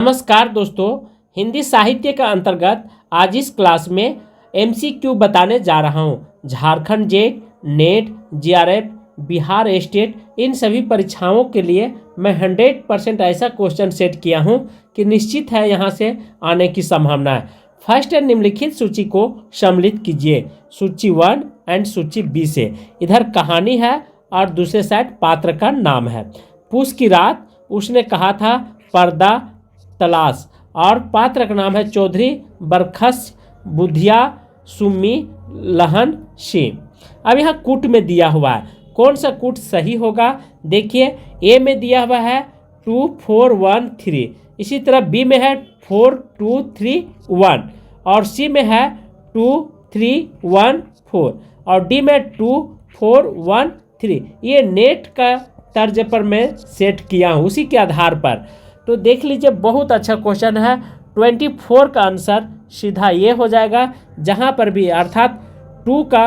नमस्कार दोस्तों, हिंदी साहित्य का अंतर्गत आज इस क्लास में एमसीक्यू बताने जा रहा हूं। Jharkhand JET, NET, JRF, Bihar state, इन सभी परीक्षाओं के लिए मैं 100% ऐसा क्वेश्चन सेट किया हूं कि निश्चित है यहां से आने की संभावना है। फर्स्ट है, निम्नलिखित सूची को सम्मिलित कीजिए। सूची 1 एंड सूची बी से। इधर कहानी है और दूसरे साइड पात्र का नाम है। पूस की रात उसने कहा था पर्दा तलाश, और पात्र का नाम है चौधरी बरखस बुधिया सुमी लहन सिंह। अब यहाँ कूट में दिया हुआ है, कौन सा कूट सही होगा? देखिए, ए में दिया हुआ है 2 4 1 3, इसी तरह बी में है 4 2 3 1 और सी में है 2 3 1 4 और डी में 2 4 1 3। ये नेट का तर्ज पर मैं सेट किया हूँ उसी के आधार पर। तो देख लीजिए, बहुत अच्छा क्वेश्चन है। 24 का आंसर सीधा ये हो जाएगा, जहाँ पर भी अर्थात 2 का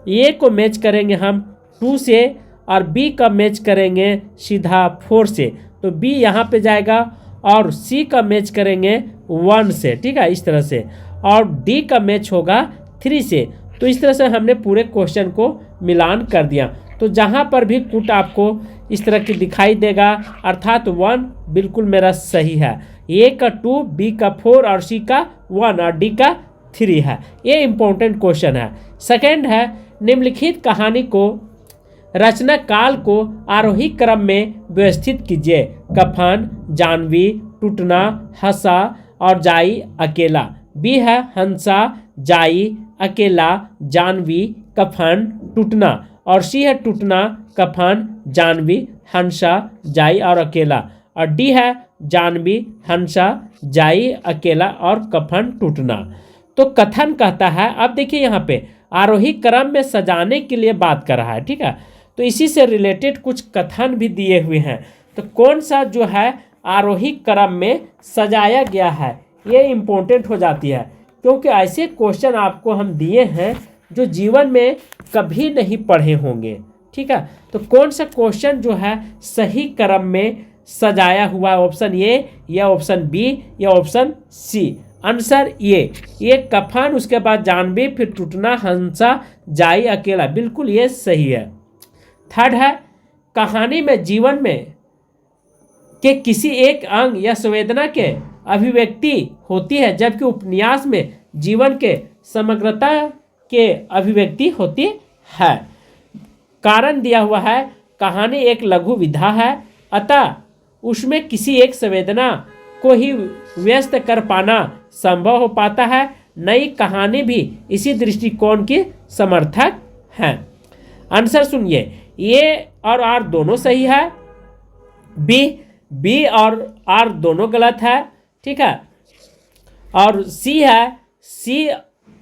ए को मैच करेंगे हम 2 से और बी का मैच करेंगे सीधा 4 से, तो बी यहाँ पे जाएगा और सी का मैच करेंगे 1 से, ठीक है, इस तरह से, और डी का मैच होगा 3 से। तो इस तरह से हमने पूरे क्वेश्चन को मिलान कर दिया। तो जहाँ पर भी कूट आपको इस तरह की दिखाई देगा अर्थात 1 बिल्कुल मेरा सही है। ए का 2, बी का 4 और सी का 1 और डी का 3 है। ये इंपॉर्टेंट क्वेश्चन है। सेकंड है, निम्नलिखित कहानी को रचना काल को आरोही क्रम में व्यवस्थित कीजिए। कफन, जानवी, टूटना, हंसा और जाई, अकेला। बी है हंसा, जाई, अकेला, जानवी, कफन, टूटना, और सी है टूटना, कफन, जानवी, हंसा, जाई और अकेला, और डी है जानवी, हंसा, जाई, अकेला और कफन, टूटना। तो कथन कहता है, अब देखिए यहाँ पे आरोही क्रम में सजाने के लिए बात कर रहा है, ठीक है। तो इसी से रिलेटेड कुछ कथन भी दिए हुए हैं। तो कौन सा जो है आरोही क्रम में सजाया गया है, ये इंपॉर्टेंट हो जाती है, क्योंकि ऐसे क्वेश्चन आपको हम दिए हैं जो जीवन में कभी नहीं पढ़े होंगे, ठीक है। तो कौन सा क्वेश्चन जो है सही क्रम में सजाया हुआ है? ऑप्शन ए या ऑप्शन बी या ऑप्शन सी? आंसर ये कफन, उसके बाद जानवी, फिर टूटना, हंसा, जाई, अकेला, बिल्कुल ये सही है। थर्ड है, कहानी में जीवन में के किसी एक अंग या संवेदना के अभिव्यक्ति होती है, जबकि उपन्यास में जीवन के समग्रता के अभिव्यक्ति होती है। कारण दिया हुआ है, कहानी एक लघु विधा है, अतः उसमें किसी एक संवेदना को ही व्यस्त कर पाना संभव हो पाता है। नई कहानी भी इसी दृष्टिकोण की समर्थक है। आंसर सुनिए, ए और आर दोनों सही है, बी और आर दोनों गलत है, ठीक है, और सी है, सी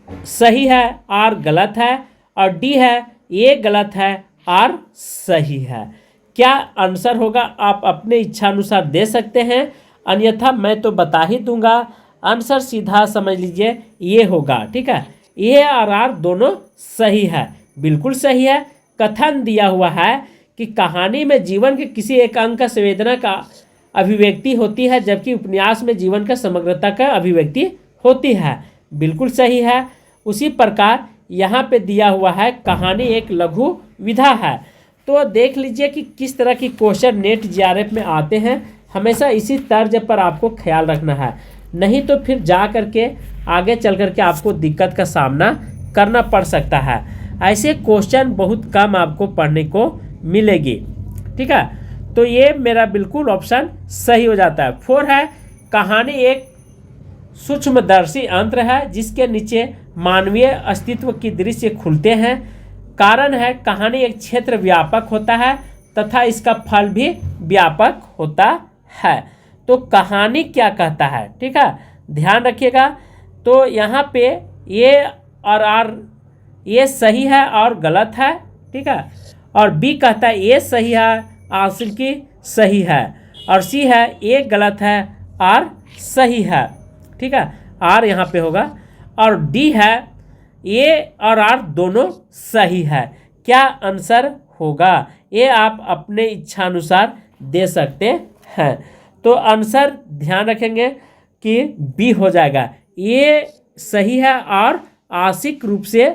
सही है, आर गलत है, और डी है, ए गलत है, आर सही है। क्या आंसर होगा आप अपने इच्छानुसार दे सकते हैं, अन्यथा मैं तो बता ही दूंगा। आंसर सीधा समझ लीजिए ये होगा, ठीक है। ए और आर दोनों सही है, बिल्कुल सही है। कथन दिया हुआ है कि कहानी में जीवन के किसी एक अंग का संवेदना का अभिव्यक्ति होती है, जबकि उपन्यास में जीवन का समग्रता का अभिव्यक्ति होती है, बिल्कुल सही है। उसी प्रकार यहाँ पे दिया हुआ है कहानी एक लघु विधा है। तो देख लीजिए कि किस तरह की क्वेश्चन नेट जीआरएफ में आते हैं, हमेशा इसी तर्ज पर आपको ख्याल रखना है, नहीं तो फिर जा करके आगे चल करके आपको दिक्कत का सामना करना पड़ सकता है। ऐसे क्वेश्चन बहुत कम आपको पढ़ने को मिलेगी, ठीक है। तो ये मेरा बिल्कुल ऑप्शन सही हो जाता है। 4 है, कहानी एक सूक्ष्मदर्शी यंत्र है जिसके नीचे मानवीय अस्तित्व की दृश्य खुलते हैं। कारण है, कहानी एक क्षेत्र व्यापक होता है तथा इसका फल भी व्यापक होता है। तो कहानी क्या कहता है, ठीक है, ध्यान रखिएगा। तो यहाँ पे ये और आर, ये सही है और गलत है, ठीक है, और बी कहता है ये सही है, आंसर की सही है, और सी है ये गलत है, आर सही है, ठीक है, आर यहाँ पे होगा, और डी है ए और आर दोनों सही है। क्या आंसर होगा, ये आप अपने इच्छानुसार दे सकते हैं। तो आंसर ध्यान रखेंगे कि बी हो जाएगा। ये सही है और आंशिक रूप से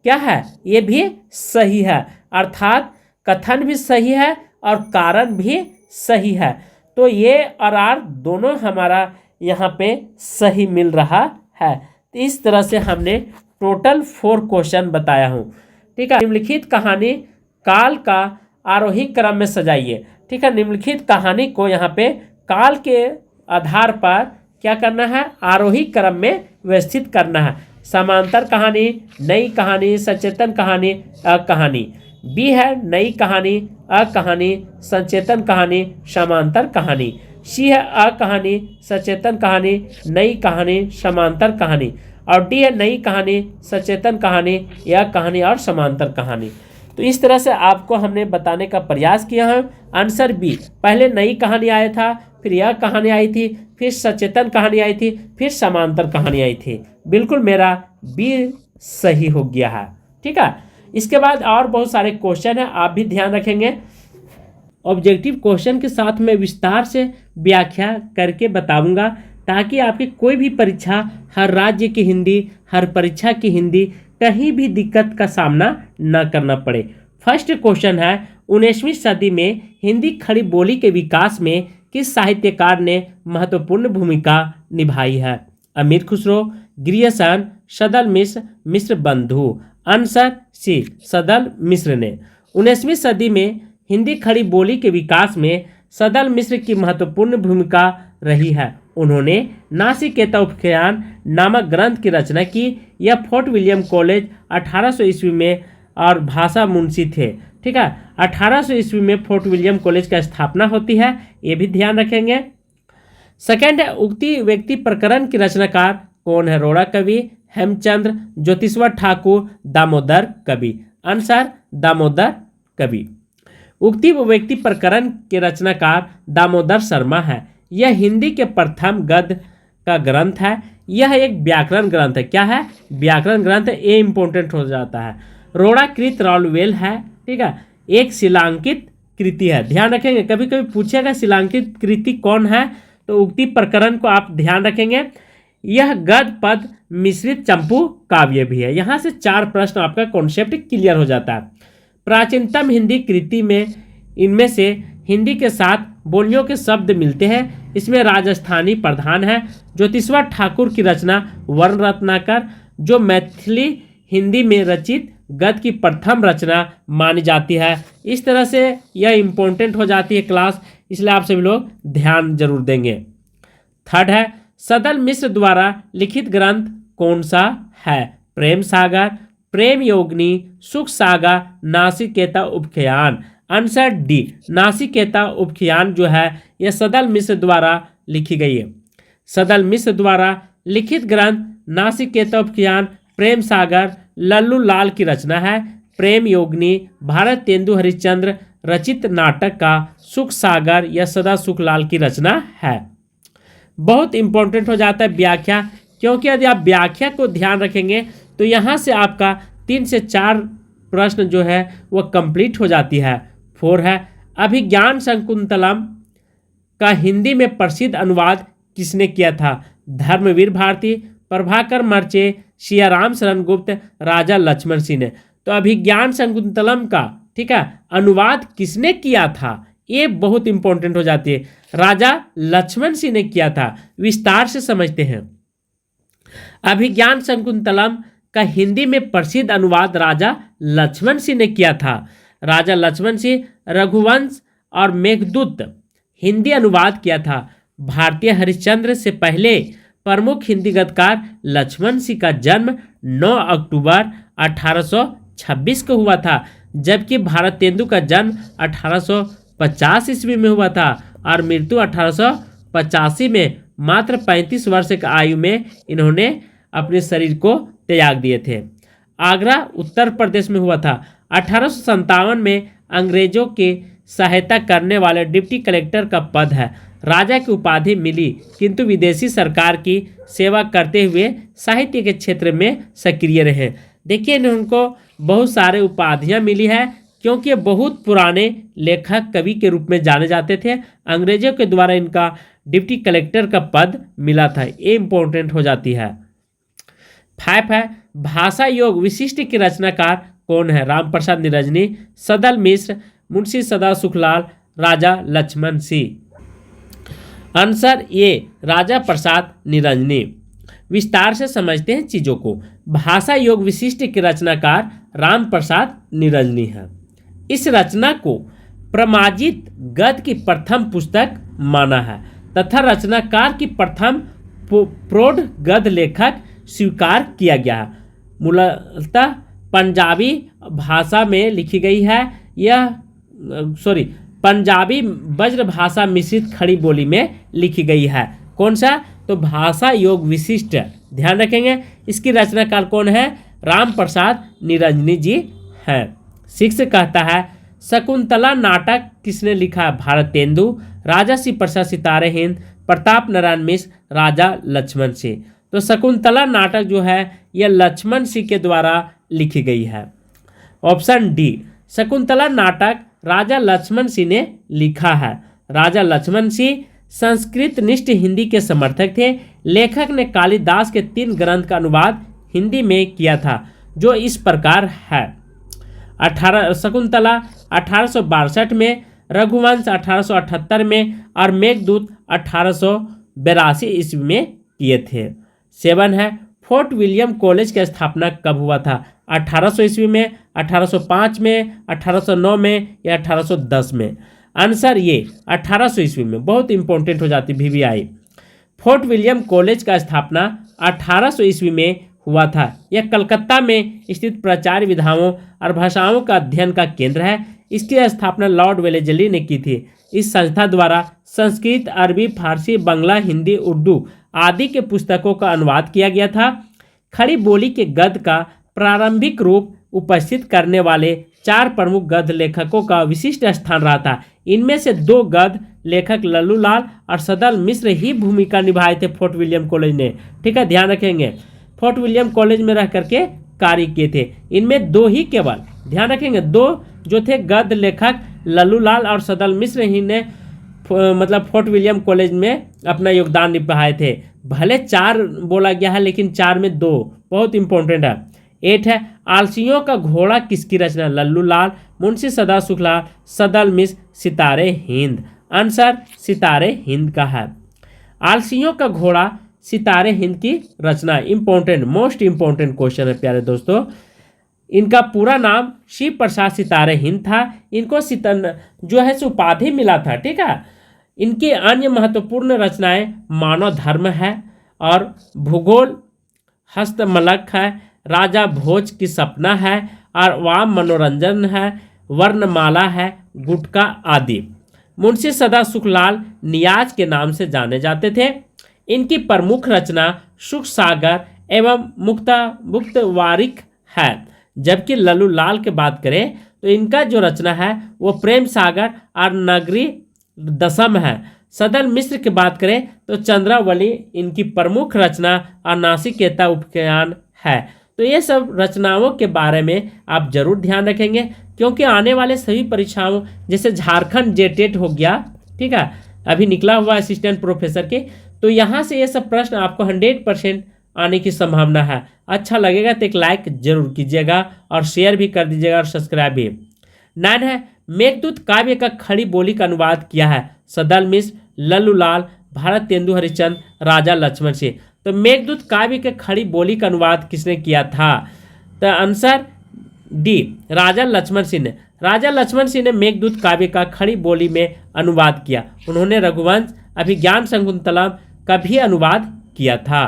क्या है, ये भी सही है, अर्थात कथन भी सही है और कारण भी सही है। तो ये और आर दोनों हमारा यहाँ पे सही मिल रहा है। तो इस तरह से हमने टोटल 4 क्वेश्चन बताया हूँ। ठीक है, निम्नलिखित कहानी काल का आरोही क्रम में सजाइए। ठीक है, निम्नलिखित कहानी को यहाँ पे काल के आधार पर क्या करना है, आरोही क्रम में व्यवस्थित करना है। समांतर कहानी, नई कहानी, सचेतन कहानी, अकहानी। बी है नई कहानी, अकहानी, सचेतन कहानी, समांतर कहानी। सी है अकहानी, सचेतन कहानी, नई कहानी, समांतर कहानी। और डी है नई कहानी, सचेतन कहानी, या कहानी और समांतर कहानी। तो इस तरह से आपको हमने बताने का प्रयास किया है। आंसर बी, पहले नई कहानी आया था, फिर यह कहानी आई थी, फिर सचेतन कहानी आई थी, फिर समांतर कहानी आई थी। बिल्कुल मेरा बी सही हो गया है। ठीक है, इसके बाद और बहुत सारे क्वेश्चन हैं, आप भी ध्यान रखेंगे। ऑब्जेक्टिव क्वेश्चन के साथ मैं विस्तार से व्याख्या करके बताऊंगा, ताकि आपकी कोई भी परीक्षा, हर राज्य की हिंदी, हर परीक्षा की हिंदी, कहीं भी दिक्कत का सामना न करना पड़े। फर्स्ट क्वेश्चन है, 19वीं सदी में हिंदी खड़ी बोली के विकास में किस साहित्यकार ने महत्वपूर्ण भूमिका निभाई है? अमीर खुसरो, ग्रियर्सन, सदल मिश्र, मिश्र बंधु। आंसर सी, सदल मिश्र ने। 19वीं सदी में हिंदी खड़ी बोली के विकास में सदल मिश्र की महत्वपूर्ण भूमिका रही है। उन्होंने नासिकेता उपख्यान नामक ग्रंथ की रचना की। यह फोर्ट विलियम कॉलेज 1800 ईस्वी में और भाषा मुंशी थे। ठीक है, 1800 ईस्वी में फोर्ट विलियम कॉलेज का स्थापना होती है, ये भी ध्यान रखेंगे। सेकंड है, उक्ति व्यक्ति प्रकरण की रचनाकार कौन है? रोड़ा कवि, हेमचंद्र, ज्योतिषवर ठाकुर, दामोदर कवि। आंसर दामोदर कवि। उक्ति व्यक्ति प्रकरण के रचनाकार दामोदर शर्मा है। यह हिंदी के प्रथम गद्य का ग्रंथ है। यह एक व्याकरण ग्रंथ है। क्या है? व्याकरण ग्रंथ है, ये इंपॉर्टेंट हो जाता है। रोड़ाकृत राउलवेल है। ठीक है, एक शिलांकित कृति है, ध्यान रखेंगे। कभी कभी पूछेगा शिलांकित कृति कौन है, तो उक्ति प्रकरण को आप ध्यान रखेंगे। यह गद्य पद मिश्रित चंपू काव्य भी है। यहाँ से 4 प्रश्न आपका कॉन्सेप्ट क्लियर हो जाता है। प्राचीनतम हिंदी कृति में इनमें से हिंदी के साथ बोलियों के शब्द मिलते हैं। इसमें राजस्थानी प्रधान है। ज्योतिषवर ठाकुर की रचना वर्ण रत्नाकर, जो मैथिली हिंदी में रचित गद्य की प्रथम रचना मानी जाती है। इस तरह से यह इम्पोर्टेंट हो जाती है क्लास, इसलिए आप सभी लोग ध्यान जरूर देंगे। थर्ड है, सदल मिश्र द्वारा लिखित ग्रंथ कौन सा है? प्रेम सागर, प्रेम योगिनी, सुख सागर, नासिकेता उपख्यान। आंसर डी, नासिकेता उपख्यान जो है यह सदल मिश्र द्वारा लिखी गई है। सदल मिश्र द्वारा लिखित ग्रंथ नासिकेता उपख्यान, प्रेम सागर लल्लू लाल की रचना है। प्रेम योगिनी भारत तेंदु हरिश्चंद्र रचित नाटक का सुख सागर या सदा सुखलाल की रचना है। बहुत इंपॉर्टेंट हो जाता है व्याख्या, क्योंकि यदि आप व्याख्या को ध्यान रखेंगे तो यहाँ से आपका 3 से 4 प्रश्न जो है वह कंप्लीट हो जाती है। 4 है, अभिज्ञान शकुंतलम का हिंदी में प्रसिद्ध अनुवाद किसने किया था? धर्मवीर भारती, प्रभाकर मर्चे, सियाराम शरण गुप्त, राजा लक्ष्मण सिंह ने। तो अभिज्ञान शकुंतलम का, ठीक है, अनुवाद किसने किया था, ये बहुत इंपॉर्टेंट हो जाती है। राजा लक्ष्मण सिंह ने किया था। विस्तार से समझते हैं। अभिज्ञान शकुंतलम का हिंदी में प्रसिद्ध अनुवाद राजा लक्ष्मण सिंह ने किया था। राजा लक्ष्मण सिंह रघुवंश और मेघदूत हिंदी अनुवाद किया था। भारतीय हरिश्चंद्र से पहले प्रमुख हिंदी गद्यकार लक्ष्मण सिंह का जन्म 9 अक्टूबर 1826 को हुआ था, जबकि भारत तेंदु का जन्म 1850 ईस्वी में हुआ था और मृत्यु 1885 में मात्र 35 वर्ष की आयु में इन्होंने अपने शरीर को त्याग दिए थे। आगरा उत्तर प्रदेश में हुआ था। 1857 में अंग्रेजों के सहायता करने वाले डिप्टी कलेक्टर का पद है। राजा की उपाधि मिली, किंतु विदेशी सरकार की सेवा करते हुए साहित्य के क्षेत्र में सक्रिय रहे। देखिए उनको बहुत सारे उपाधियां मिली है, क्योंकि ये बहुत पुराने लेखक कवि के रूप में जाने जाते थे। अंग्रेजों के द्वारा इनका डिप्टी कलेक्टर का पद मिला था, ये इंपॉर्टेंट हो जाती है। 5 है भाषा योग विशिष्ट के रचनाकार कौन है? राम प्रसाद निरंजनी, सदल मिश्र, मुंशी सदा सुखलाल, राजा लक्ष्मण सिंह। आंसर ए राजा प्रसाद निरंजनी। विस्तार से समझते हैं चीजों को। भाषा योग विशिष्ट के रचनाकार राम प्रसाद निरंजनी है। इस रचना को प्रमाजित गद्य की प्रथम पुस्तक माना है तथा रचनाकार की प्रथम प्रौढ़ गद्य लेखक स्वीकार किया गया है। मूलतः पंजाबी भाषा में लिखी गई है। यह पंजाबी ब्रज भाषा मिश्रित खड़ी बोली में लिखी गई है। कौन सा? तो भाषा योग विशिष्ट, ध्यान रखेंगे। इसकी रचनाकार कौन है? राम प्रसाद निरंजनी जी हैं। 6 कहता है शकुंतला नाटक किसने लिखा है? भारतेंदु, राजा श्री प्रसाद सितारे हिंद, प्रताप नारायण मिश्र, राजा लक्ष्मण सिंह। तो शकुंतला नाटक जो है यह लक्ष्मण सिंह के द्वारा लिखी गई है। ऑप्शन डी शकुंतला नाटक राजा लक्ष्मण सिंह ने लिखा है। राजा लक्ष्मण सिंह संस्कृत निष्ठ हिंदी के समर्थक थे। लेखक ने कालिदास के 3 ग्रंथ का अनुवाद हिंदी में किया था जो इस प्रकार है। शकुंतला 1862 में, रघुवंश 1878 में और मेघदूत 1882 ईस्वी में किए थे। 7 है फोर्ट विलियम कॉलेज की स्थापना कब हुआ था? 1800 ईस्वी में, 1805 में, 1809 में या 1810 में? आंसर ये 1800 ईस्वी में। बहुत इंपॉर्टेंट हो जाती VVI। फोर्ट विलियम कॉलेज का स्थापना 1800 ईस्वी में हुआ था। यह कलकत्ता में स्थित प्राचार्य विधाओं और भाषाओं का अध्ययन का केंद्र है। इसकी स्थापना लॉर्ड वेलेजली ने की थी। इस संस्था द्वारा संस्कृत, अरबी, फारसी, बंगला, हिंदी, उर्दू आदि के पुस्तकों का अनुवाद किया गया था। खड़ी बोली के गद्य का प्रारंभिक रूप उपस्थित करने वाले 4 प्रमुख गद्य लेखकों का विशिष्ट स्थान रहा था। इनमें से 2 गद्य लेखक लल्लू लाल और सदल मिश्र ही भूमिका निभाए थे फोर्ट विलियम कॉलेज ने। ठीक है, ध्यान रखेंगे। फोर्ट विलियम कॉलेज में रह करके कार्य किए थे। इनमें 2 ही केवल, ध्यान रखेंगे, 2 जो थे गद्य लेखक लल्लू लाल और सदल मिश्र ही ने मतलब फोर्ट विलियम कॉलेज में अपना योगदान निभाए थे। भले 4 बोला गया है लेकिन 4 में 2 बहुत इंपॉर्टेंट है। 8 है आलसियों का घोड़ा किसकी रचना? लल्लू लाल, मुंशी सदा सुखलाल, सदल मिश्र, सितारे हिंद। आंसर सितारे हिंद का है। आलसियों का घोड़ा सितारे हिंद की रचना। इंपॉर्टेंट, मोस्ट इंपॉर्टेंट क्वेश्चन है प्यारे दोस्तों। इनका पूरा नाम शिव प्रसाद सितारे हिंद था। इनको जो है उपाधि मिला था। ठीक है, इनकी अन्य महत्वपूर्ण रचनाएं मानव धर्म है और भूगोल, हस्तमलक है, राजा भोज की सपना है और वाम मनोरंजन है, वर्णमाला है, गुटका आदि। मुंशी सदा सुखलाल नियाज के नाम से जाने जाते थे। इनकी प्रमुख रचना सुख सागर एवं मुक्तवारिक है। जबकि लल्लू लाल की बात करें तो इनका जो रचना है वो प्रेम सागर और नगरी दशम है। सदल मिश्र की बात करें तो चंद्रावली इनकी प्रमुख रचना और नासिकेता उपख्यान है। तो ये सब रचनाओं के बारे में आप जरूर ध्यान रखेंगे क्योंकि आने वाले सभी परीक्षाओं जैसे झारखंड जेटेट हो गया, ठीक है, अभी निकला हुआ असिस्टेंट प्रोफेसर के, तो यहाँ से ये सब प्रश्न आपको 100% आने की संभावना है। अच्छा लगेगा तो एक लाइक जरूर कीजिएगा और शेयर भी कर दीजिएगा और सब्सक्राइब भी। 9 है मेघदूत काव्य का खड़ी बोली का अनुवाद किया है सदल मिश्र, लल्लू लाल, भारतेंदु हरिश्चंद्र, राजा लक्ष्मण सिंह। तो मेघदूत काव्य के खड़ी बोली का अनुवाद किसने किया था? तो आंसर डी राजा लक्ष्मण सिंह ने। राजा लक्ष्मण सिंह ने मेघदूत काव्य का खड़ी बोली में अनुवाद किया। उन्होंने रघुवंश, अभिज्ञान शकुंतलम का भी अनुवाद किया था।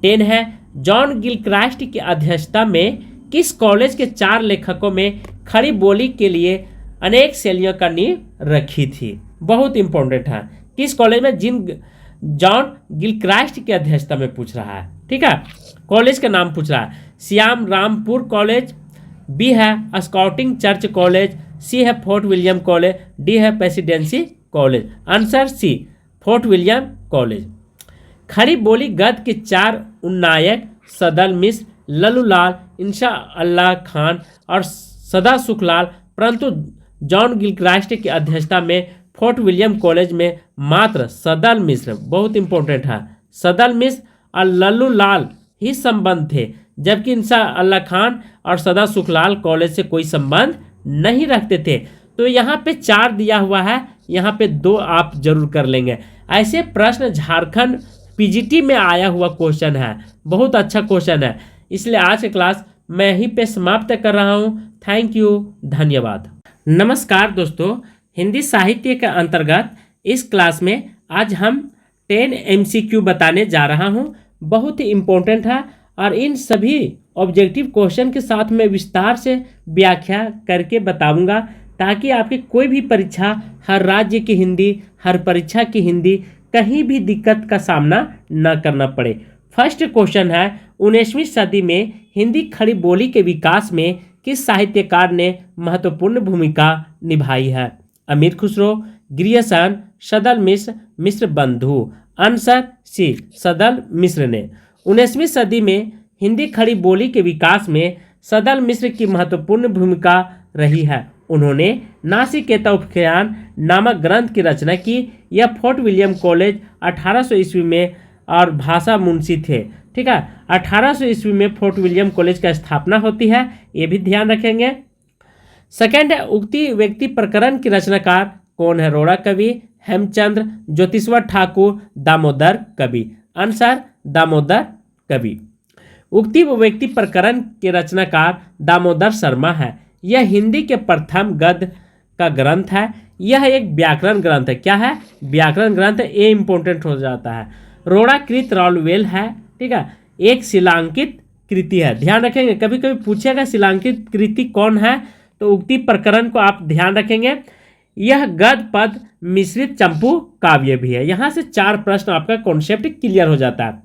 10 है जॉन गिलक्रास्ट की अध्यक्षता में किस कॉलेज के 4 लेखकों में खड़ी बोली के लिए अनेक शैलियों का नींव रखी थी? बहुत इंपॉर्टेंट है। किस कॉलेज में? जॉन गिलक्रास्ट की अध्यक्षता में पूछ रहा है। ठीक है, कॉलेज का नाम पूछ रहा है। श्याम रामपुर कॉलेज, बी है स्काउटिंग चर्च कॉलेज, सी है फोर्ट विलियम कॉलेज, डी है presidency college. Answer C Fort William college. खड़ी बोली गद्य के 4 उन्नायक सदल मिश्र, लल्लू लाल, इंशा अल्लाह खान और सदा सुखलाल परंतु जॉन गिलक्रास्ट की अध्यक्षता में फोर्ट विलियम कॉलेज में मात्र सदल मिश्र, बहुत इंपॉर्टेंट है, सदल मिश्र और लल्लू लाल ही संबंध थे, जबकि इंसान अल्लाह खान और सदा सुखलाल कॉलेज से कोई संबंध नहीं रखते थे। तो यहाँ पे 4 दिया हुआ है, यहाँ पे 2 आप जरूर कर लेंगे। ऐसे प्रश्न झारखंड पीजीटी में आया हुआ क्वेश्चन है, बहुत अच्छा क्वेश्चन है। इसलिए आज की क्लास मैं यहीं पे समाप्त कर रहा हूँ। थैंक यू, धन्यवाद। नमस्कार दोस्तों, हिंदी साहित्य के अंतर्गत इस क्लास में आज हम 10 MCQ बताने जा रहा हूँ। बहुत ही इम्पोर्टेंट है और इन सभी ऑब्जेक्टिव क्वेश्चन के साथ मैं विस्तार से व्याख्या करके बताऊंगा, ताकि आपकी कोई भी परीक्षा, हर राज्य की हिंदी, हर परीक्षा की हिंदी, कहीं भी दिक्कत का सामना न करना पड़े। फर्स्ट क्वेश्चन है, 19वीं सदी में हिंदी खड़ी बोली के विकास में किस साहित्यकार ने महत्वपूर्ण भूमिका निभाई है? अमीर खुसरो, ग्रियर्सन, सदल मिश्र, मिश्र बंधु। आंसर सी, सदल मिश्र ने। 19वीं सदी में हिंदी खड़ी बोली के विकास में सदल मिश्र की महत्वपूर्ण भूमिका रही है। उन्होंने नासिकेता उपाख्यान नामक ग्रंथ की रचना की। यह फोर्ट विलियम कॉलेज 1800 ईस्वी में और भाषा मुंशी थे। ठीक है, 1800 ईस्वी में फोर्ट विलियम कॉलेज का स्थापना होती है, ये भी ध्यान रखेंगे। सेकंड है, उक्ति व्यक्ति प्रकरण की रचनाकार कौन है? रोड़ा कवि, हेमचंद्र, ज्योतिश्वर ठाकुर, दामोदर कवि। आंसर दामोदर कवि। उक्ति व्यक्ति प्रकरण के रचनाकार दामोदर शर्मा है। यह हिंदी के प्रथम गद्य का ग्रंथ है। यह एक व्याकरण ग्रंथ है। क्या है? व्याकरण ग्रंथ है, ये इंपॉर्टेंट हो जाता है। रोड़ाकृत राउलवेल है, ठीक है, एक शिलांकित कृति है। ध्यान रखेंगे, कभी कभी पूछेगा शिलांकित कृति कौन है, तो उक्ति प्रकरण को आप ध्यान रखेंगे। यह गद्य पद मिश्रित चंपू काव्य भी है। यहाँ से 4 प्रश्न आपका कॉन्सेप्ट क्लियर हो जाता है।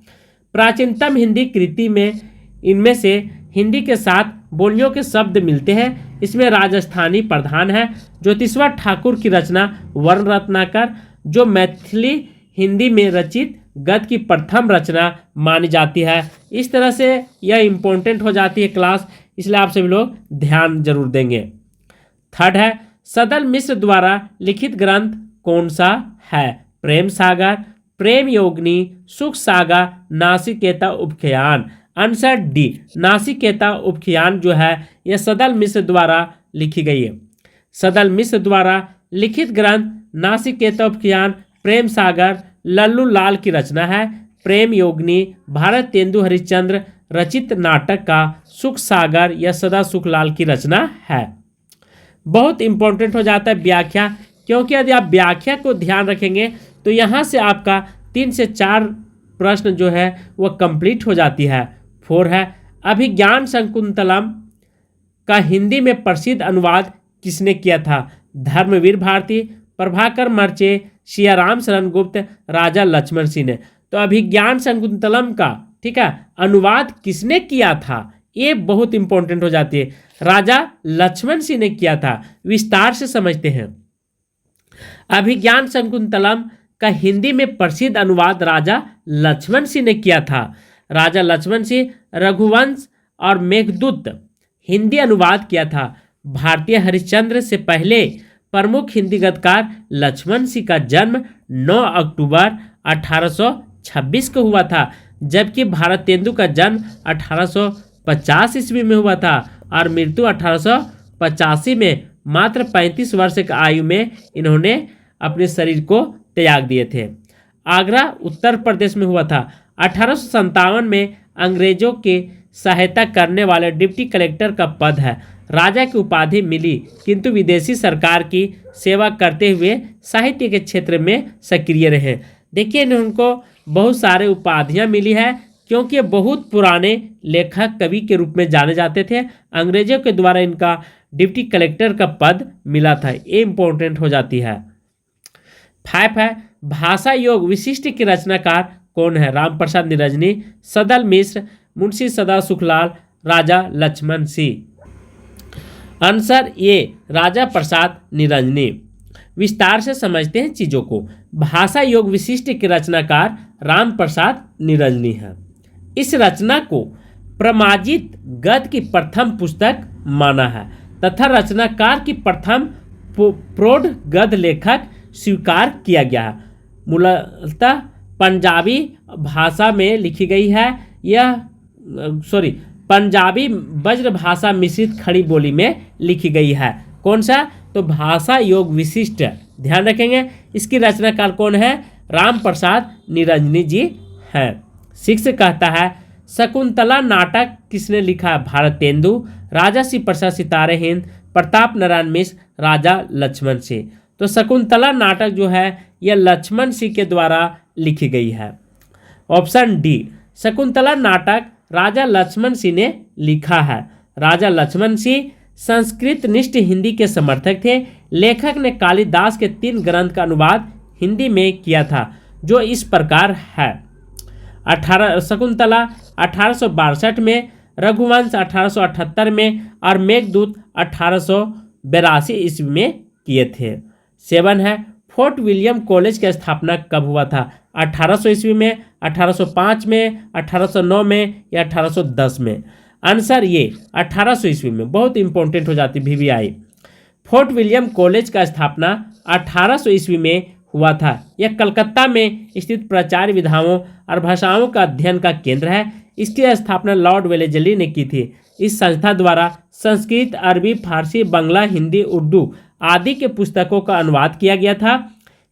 प्राचीनतम हिंदी कृति में इनमें से हिंदी के साथ बोलियों के शब्द मिलते हैं। इसमें राजस्थानी प्रधान है। ज्योतिश्वर ठाकुर की रचना वर्ण रत्नाकर, जो मैथिली हिंदी में रचित गद्य की प्रथम रचना मानी जाती है। इस तरह से यह इम्पोर्टेंट हो जाती है क्लास, इसलिए आप सभी लोग ध्यान जरूर देंगे। थर्ड है, सदल मिश्र द्वारा लिखित ग्रंथ कौन सा है? प्रेम सागर, प्रेम योगिनी, सुख सागर, नासिकेता उपाख्यान। आंसर डी, नासिकेता उपाख्यान जो है यह सदल मिश्र द्वारा लिखी गई है। सदल मिश्र द्वारा लिखित ग्रंथ नासिकेता उपाख्यान, प्रेम सागर लल्लू लाल की रचना है। प्रेम योगिनी भारतेंदु हरिश्चंद्र रचित नाटक का सुख सागर या सदा सुखलाल की रचना है। बहुत इंपॉर्टेंट हो जाता है व्याख्या, क्योंकि यदि आप व्याख्या को ध्यान रखेंगे तो यहाँ से आपका 3 से 4 प्रश्न जो है वह कंप्लीट हो जाती है। 4 है, अभिज्ञान शकुंतलम का हिंदी में प्रसिद्ध अनुवाद किसने किया था? धर्मवीर भारती, प्रभाकर मर्चे, सियाराम शरण गुप्त, राजा लक्ष्मण सिंह ने। तो अभिज्ञान शकुंतलम का, ठीक है, अनुवाद किसने किया था? ये बहुत इंपॉर्टेंट हो जाती है। राजा लक्ष्मण सिंह ने किया था। विस्तार से समझते हैं। अभिज्ञान शकुंतलम का हिंदी में प्रसिद्ध अनुवाद राजा लक्ष्मण सिंह ने किया था। राजा लक्ष्मण सिंह रघुवंश और मेघदूत हिंदी अनुवाद किया था। भारतीय हरिश्चंद्र से पहले प्रमुख हिंदी गद्यकार लक्ष्मण सिंह का जन्म 9 अक्टूबर 1826 को हुआ था, जबकि भारतेंदु का जन्म 1850 ईस्वी में हुआ था और मृत्यु 1885 में मात्र 35 वर्ष की आयु में इन्होंने अपने शरीर को त्याग दिए थे। आगरा उत्तर प्रदेश में हुआ था। 1857 में अंग्रेजों के सहायता करने वाले डिप्टी कलेक्टर का पद है। राजा की उपाधि मिली, किंतु विदेशी सरकार की सेवा करते हुए साहित्य के क्षेत्र में सक्रिय रहे। देखिए, उनको बहुत सारे उपाधियां मिली है, क्योंकि बहुत पुराने लेखक कवि के रूप में जाने जाते थे। अंग्रेजों के द्वारा इनका डिप्टी कलेक्टर का पद मिला था, ये इंपॉर्टेंट हो जाती है। 5 है, भाषा योग विशिष्ट के रचनाकार कौन है? रामप्रसाद निरंजनी, सदल मिश्र, मुंशी सदा सुखलाल, राजा लक्ष्मण सिंह। आंसर ए, राजा प्रसाद निरंजनी। विस्तार से समझते हैं चीजों को। भाषा योग विशिष्ट के रचनाकार रामप्रसाद निरंजनी है। इस रचना को प्रमाजित गद्य की प्रथम पुस्तक माना है। तथा रचनाकार की प्रथम प्रौढ़ गद्य लेखक स्वीकार किया गया। मूलतः पंजाबी भाषा में लिखी गई है यह पंजाबी ब्रज भाषा मिश्रित खड़ी बोली में लिखी गई है। कौन सा? तो भाषा योग विशिष्ट, ध्यान रखेंगे। इसकी रचनाकार कौन है? राम प्रसाद निरंजनी जी हैं। 6 कहता है शकुंतला नाटक किसने लिखा? भारतेंदु। राजा श्री प्रसाद सितारे हिंद, प्रताप नारायण मिश्र, राजा लक्ष्मण सिंह। तो शकुंतला नाटक जो है यह लक्ष्मण सिंह के द्वारा लिखी गई है। ऑप्शन डी, शकुंतला नाटक राजा लक्ष्मण सिंह ने लिखा है। राजा लक्ष्मण सिंह संस्कृत निष्ठ हिंदी के समर्थक थे। लेखक ने कालिदास के 3 ग्रंथ का अनुवाद हिंदी में किया था, जो इस प्रकार है। शकुंतला 1862 में, रघुवंश 1878 में और मेघदूत 1882 ईस्वी में किए थे। 7 है फोर्ट विलियम कॉलेज की स्थापना कब हुआ था? 1800 ईस्वी में, 1805 में, 1809 में या 1810 में? आंसर ये 1800 ईस्वी में। बहुत इंपॉर्टेंट हो जाती VVI। फोर्ट विलियम कॉलेज का स्थापना 1800 ईस्वी में हुआ था। यह कलकत्ता में स्थित प्राचार्य विधाओं और भाषाओं का अध्ययन का केंद्र है। इसकी स्थापना लॉर्ड वेलेजली ने की थी। इस संस्था द्वारा संस्कृत, अरबी, फारसी, बांग्ला, हिंदी, उर्दू आदि के पुस्तकों का अनुवाद किया गया था।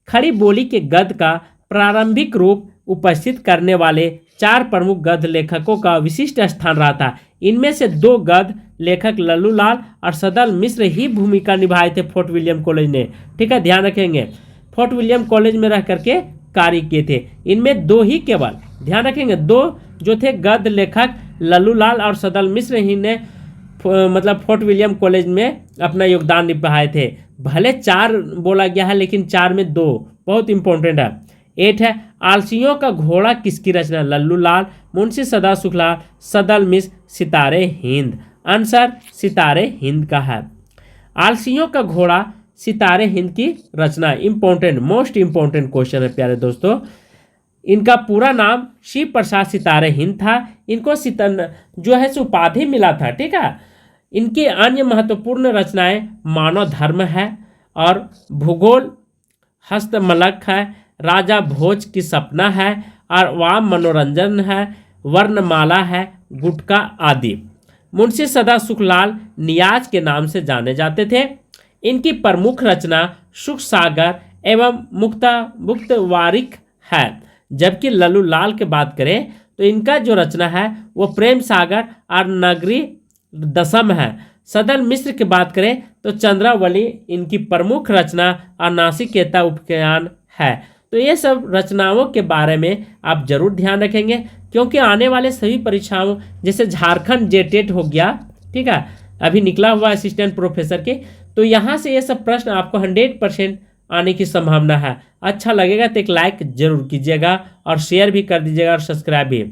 खड़ी बोली के गद्य का प्रारंभिक रूप उपस्थित करने वाले 4 प्रमुख गद्य लेखकों का विशिष्ट स्थान रहा था। इनमें से 2 गद्य लेखक लल्लू लाल और सदल मिश्र ही भूमिका निभाए थे फोर्ट विलियम कॉलेज ने। ठीक है, ध्यान रखेंगे। फोर्ट विलियम कॉलेज में रह करके कार्य किए थे। इनमें 2 ही केवल, ध्यान रखेंगे, 2 जो थे गद्य लेखक लल्लू लाल और सदल मिश्र ही ने मतलब फोर्ट विलियम कॉलेज में अपना योगदान निभाए थे। भले 4 बोला गया है लेकिन 4 में 2 बहुत इंपॉर्टेंट है। 8 है आलसियों का घोड़ा किसकी रचना? लल्लू लाल, मुंशी सदा शुक्ला, सदल मिश्र, सितारे हिंद। आंसर सितारे हिंद का है। आलसियों का घोड़ा सितारे हिंद की रचना। इंपॉर्टेंट, मोस्ट इंपॉर्टेंट क्वेश्चन है प्यारे दोस्तों। इनका पूरा नाम शिव प्रसाद सितारे हिंद था। इनको जो है उपाधि मिला था। ठीक है, इनकी अन्य महत्वपूर्ण रचनाएं मानव धर्म है और भूगोल, हस्तमलक है, राजा भोज की सपना है और वाम मनोरंजन है, वर्णमाला है, गुटका आदि। मुंशी सदा सुखलाल नियाज के नाम से जाने जाते थे। इनकी प्रमुख रचना सुख सागर एवं मुक्तवारिक है। जबकि लल्लू लाल की बात करें तो इनका जो रचना है वो प्रेम सागर और नगरी दशम है। सदल मिश्र की बात करें तो चंद्रावली इनकी प्रमुख रचना और नासिकेता उपख्यान है। तो ये सब रचनाओं के बारे में आप जरूर ध्यान रखेंगे, क्योंकि आने वाले सभी परीक्षाओं जैसे झारखंड जेटेट हो गया, ठीक है, अभी निकला हुआ असिस्टेंट प्रोफेसर के, तो यहाँ से ये सब प्रश्न आपको 100% आने की संभावना है। अच्छा लगेगा तो एक लाइक जरूर कीजिएगा और शेयर भी कर दीजिएगा और सब्सक्राइब भी।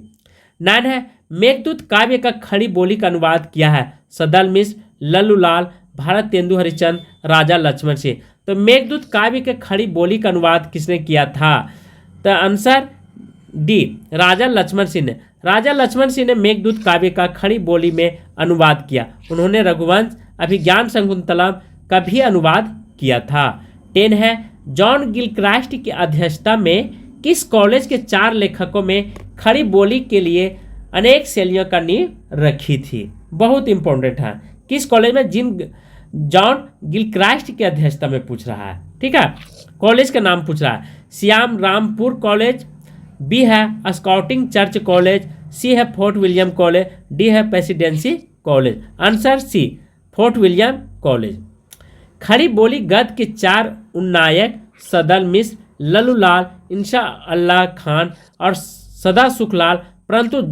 9 है मेघदूत काव्य का खड़ी बोली का अनुवाद किया है सदल मिश्र, लल्लू लाल, भारतेंदु हरिश्चंद्र, राजा लक्ष्मण सिंह। तो मेघदूत काव्य के खड़ी बोली का अनुवाद किसने किया था? तो आंसर डी, राजा लक्ष्मण सिंह ने। राजा लक्ष्मण सिंह ने मेघदूत काव्य का खड़ी बोली में अनुवाद किया। उन्होंने रघुवंश, अभिज्ञान शकुंतलम का भी अनुवाद किया था। 10 है जॉन गिलक्रास्ट की अध्यक्षता में किस कॉलेज के 4 लेखकों में खड़ी बोली के लिए अनेक शैलियों का नींव रखी थी? बहुत इंपॉर्टेंट है। किस कॉलेज में? जॉन गिलक्रास्ट की अध्यक्षता में पूछ रहा है। ठीक है, कॉलेज का नाम पूछ रहा है। श्याम रामपुर कॉलेज, बी है स्काउटिंग चर्च कॉलेज, सी है फोर्ट विलियम कॉलेज, डी है presidency college. Answer C, Fort William college. खड़ी बोली गद्य के 4 उन्नायक सदल मिश्र, लल्लू लाल, इंशा अल्लाह खान और सदा सुखलाल, परंतु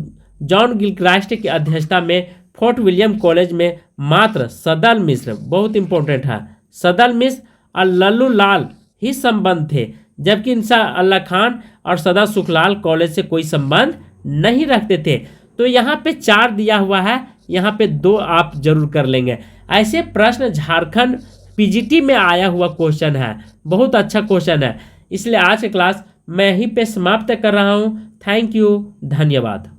जॉन गिलक्रास्ट की अध्यक्षता में फोर्ट विलियम कॉलेज में मात्र सदल मिश्र, बहुत इंपॉर्टेंट है, सदल मिश्र और लल्लू लाल ही संबंध थे, जबकि इंशा अल्लाह खान और सदा सुखलाल कॉलेज से कोई संबंध नहीं रखते थे। तो यहाँ पे 4 दिया हुआ है, यहाँ पे 2 आप जरूर कर लेंगे। ऐसे प्रश्न झारखंड पीजीटी में आया हुआ क्वेश्चन है, बहुत अच्छा क्वेश्चन है। इसलिए आज की क्लास मैं यहीं पे समाप्त कर रहा हूँ। थैंक यू, धन्यवाद।